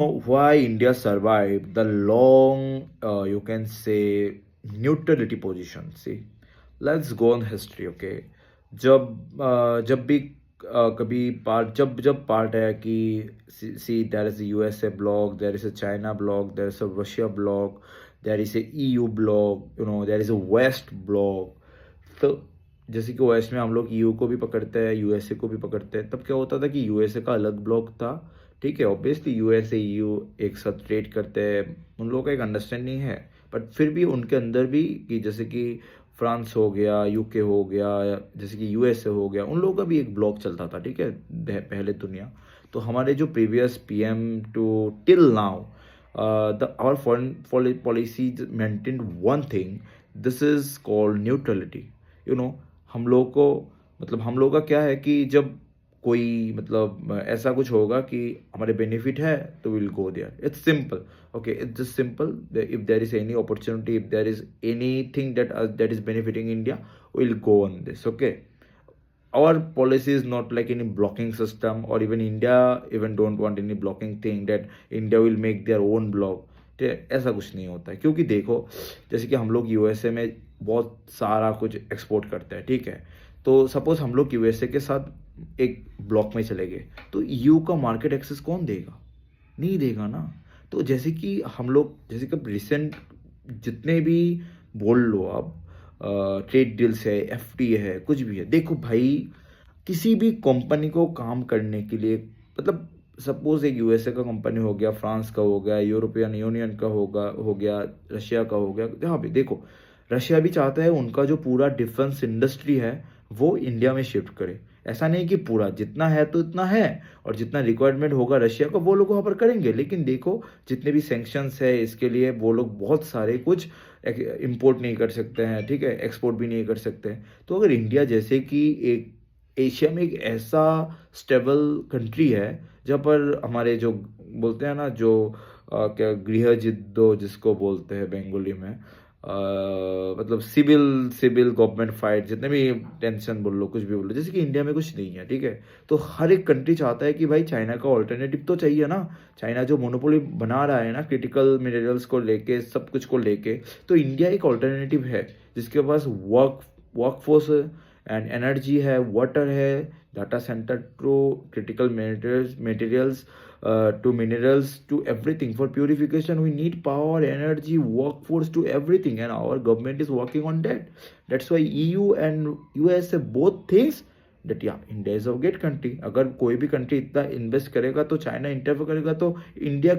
Why India survived the long, you can say, neutrality position. See, let's go on history. Okay, जब भी कभी part जब part है कि see there is USA bloc, there is a China bloc, there is a Russia bloc, there is a EU bloc, there is a west bloc. तो जैसे कि waste में हम लोग ईयू को भी पकड़ते हैं, यूएसए को भी पकड़ते हैं. तब क्या होता था कि यूएसए का अलग ब्लॉक था. ठीक है, ऑब्वियसली यूएसए ईयू एक साथ ट्रेड करते हैं, उन लोगों का एक अंडरस्टैंडिंग है. बट फिर भी उनके अंदर भी कि जैसे कि फ्रांस हो गया, यूके हो गया, जैसे कि यूएसए हो गया, उन लोगों का भी एक ब्लॉक चलता था. ठीक है, पहले दुनिया. तो हमारे जो previous PM to till now, the our foreign policy maintain one thing. This is called neutrality. हम लोग को, मतलब हम लोग का क्या है कि जब कोई, मतलब ऐसा कुछ होगा कि हमारे बेनिफिट है तो will go there. It's simple. Okay, it's just simple. If there is any opportunity, if there is anything that is benefiting India, will go on this. Okay, our policy is not like any blocking system, or even India even don't want any blocking thing that India will make their own block. ऐसा कुछ नहीं होता है, क्योंकि देखो, जैसे कि हम लोग यूएसए में बहुत सारा कुछ एक्सपोर्ट करते हैं. ठीक है, तो सपोज हम लोग यूएसए के साथ एक ब्लॉक में चले गए, तो यू का मार्केट एक्सेस कौन देगा? नहीं देगा ना. तो जैसे कि हम लोग, जैसे कि रिसेंट जितने भी बोल लो आप, ट्रेड डील्स है, एफटी है, कुछ भी है, देखो भाई, किसी भी कंपनी को काम करने के लिए, मतलब सपोज एक यूएसए का कंपनी हो गया, फ्रांस का हो गया, यूरोपियन यूनियन का हो गया, रशिया का हो गया, जहाँ भी देखो, रशिया भी चाहता है उनका जो पूरा डिफेंस इंडस्ट्री है वो इंडिया में शिफ्ट करे. ऐसा नहीं कि पूरा, जितना है तो इतना है, और जितना रिक्वायरमेंट होगा रशिया का वो लोग वहाँ पर करेंगे. लेकिन देखो, जितने भी सैंक्शंस है इसके लिए, वो लोग बहुत सारे कुछ इंपोर्ट नहीं कर सकते हैं. ठीक है, एक्सपोर्ट भी नहीं कर सकते हैं. तो अगर इंडिया जैसे कि एक एशिया में एक ऐसा स्टेबल कंट्री है, जहाँ पर हमारे जो बोलते हैं ना, जो क्या गृह जिद्दो जिसको बोलते हैं बंगाली में, मतलब सिविल सिविल गवर्नमेंट फाइट, जितने भी टेंशन बोल लो, कुछ भी बोल लो, जैसे कि इंडिया में कुछ नहीं है. ठीक है, तो हर एक कंट्री चाहता है कि भाई चाइना का ऑल्टरनेटिव तो चाहिए ना. चाइना जो मोनोपोली बना रहा है ना क्रिटिकल मिनरल्स को लेके, सब कुछ को लेके, तो इंडिया एक ऑल्टरनेटिव है जिसके पास वर्कफोर्स एंड एनर्जी है, वाटर है, data centre to critical materials, to minerals, to everything. For purification we need power, energy, workforce, to everything, and our government is working on that. That's why EU and USA both thinks that yeah, India is a great country. अगर कोई भी country इतना invest करेगा तो China interfere करेगा तो India